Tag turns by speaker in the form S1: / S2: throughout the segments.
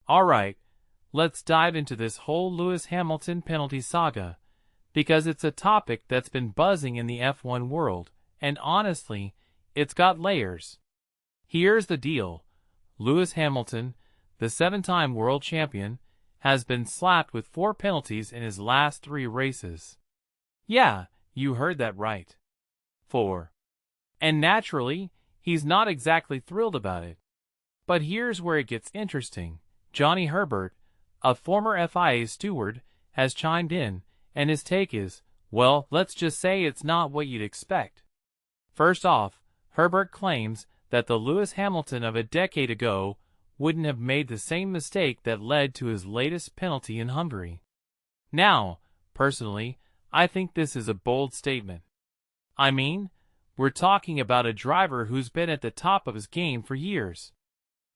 S1: Alright, let's dive into this whole Lewis Hamilton penalty saga, because it's a topic that's been buzzing in the F1 world, and honestly, it's got layers. Here's the deal. Lewis Hamilton, the seven-time world champion, has been slapped with 4 penalties in his last 3 races. Yeah, you heard that right. 4. And naturally, he's not exactly thrilled about it. But here's where it gets interesting. Johnny Herbert, a former FIA steward, has chimed in, and his take is, well, let's just say it's not what you'd expect. First off, Herbert claims that the Lewis Hamilton of a decade ago wouldn't have made the same mistake that led to his latest penalty in Hungary. Now, personally, I think this is a bold statement. I mean, we're talking about a driver who's been at the top of his game for years.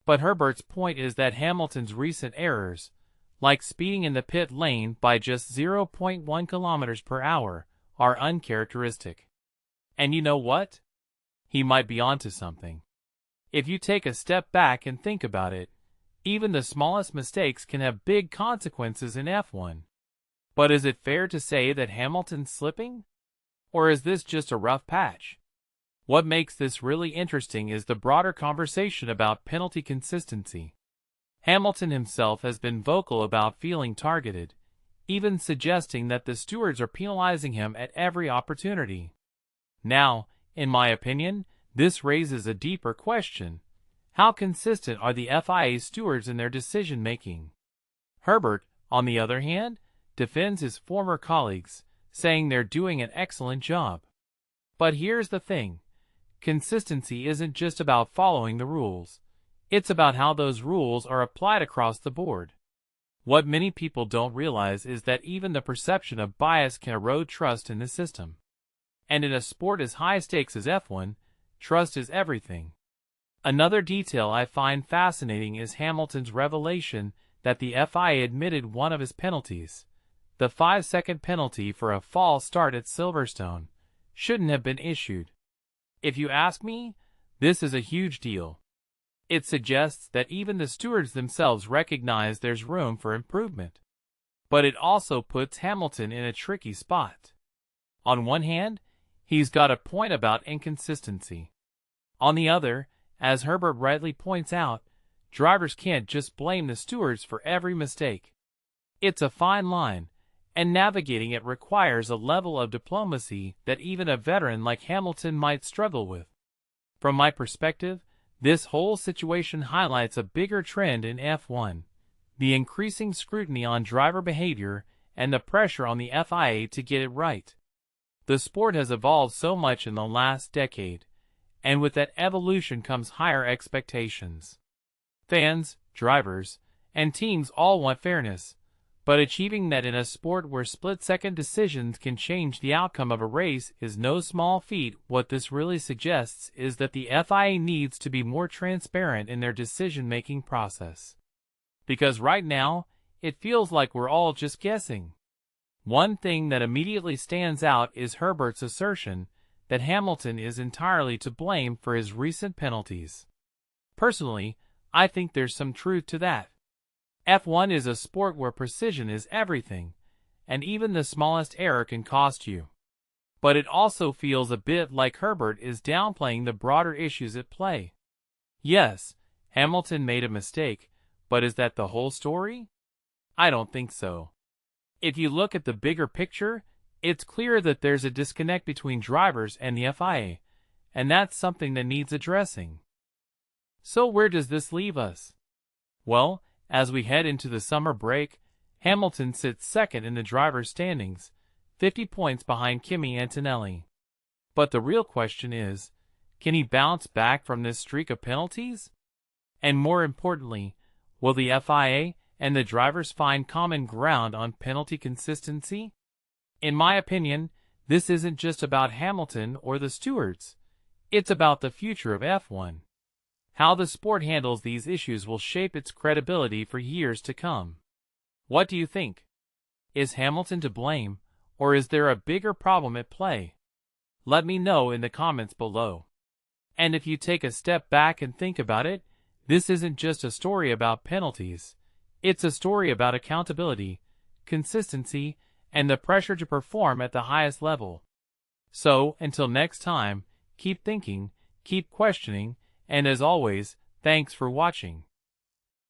S1: But Herbert's point is that Hamilton's recent errors, like speeding in the pit lane by just 0.1 kilometers per hour, are uncharacteristic. And you know what? He might be onto something. If you take a step back and think about it, even the smallest mistakes can have big consequences in F1. But is it fair to say that Hamilton's slipping? Or is this just a rough patch? What makes this really interesting is the broader conversation about penalty consistency. Hamilton himself has been vocal about feeling targeted, even suggesting that the stewards are penalizing him at every opportunity. Now, in my opinion, this raises a deeper question. How consistent are the FIA stewards in their decision-making? Herbert, on the other hand, defends his former colleagues, saying they're doing an excellent job. But here's the thing. Consistency isn't just about following the rules. It's about how those rules are applied across the board. What many people don't realize is that even the perception of bias can erode trust in the system. And in a sport as high stakes as F1, trust is everything. Another detail I find fascinating is Hamilton's revelation that the FIA admitted one of his penalties, the 5-second penalty for a false start at Silverstone, shouldn't have been issued. If you ask me, this is a huge deal. It suggests that even the stewards themselves recognize there's room for improvement. But it also puts Hamilton in a tricky spot. On one hand, he's got a point about inconsistency. On the other, as Herbert rightly points out, drivers can't just blame the stewards for every mistake. It's a fine line, and navigating it requires a level of diplomacy that even a veteran like Hamilton might struggle with. From my perspective, this whole situation highlights a bigger trend in F1, the increasing scrutiny on driver behavior and the pressure on the FIA to get it right. The sport has evolved so much in the last decade, and with that evolution comes higher expectations. Fans, drivers, and teams all want fairness, but achieving that in a sport where split-second decisions can change the outcome of a race is no small feat. What this really suggests is that the FIA needs to be more transparent in their decision-making process. Because right now, it feels like we're all just guessing. One thing that immediately stands out is Herbert's assertion that Hamilton is entirely to blame for his recent penalties. Personally, I think there's some truth to that. F1 is a sport where precision is everything, and even the smallest error can cost you. But it also feels a bit like Herbert is downplaying the broader issues at play. Yes, Hamilton made a mistake, but is that the whole story? I don't think so. If you look at the bigger picture, it's clear that there's a disconnect between drivers and the FIA, and that's something that needs addressing. So where does this leave us? Well, as we head into the summer break, Hamilton sits second in the drivers' standings, 50 points behind Kimi Antonelli. But the real question is, can he bounce back from this streak of penalties? And more importantly, will the FIA and the drivers find common ground on penalty consistency? In my opinion, this isn't just about Hamilton or the stewards. It's about the future of F1. How the sport handles these issues will shape its credibility for years to come. What do you think? Is Hamilton to blame, or is there a bigger problem at play? Let me know in the comments below. And if you take a step back and think about it, this isn't just a story about penalties. It's a story about accountability, consistency, and the pressure to perform at the highest level. So, until next time, keep thinking, keep questioning, and as always, thanks for watching.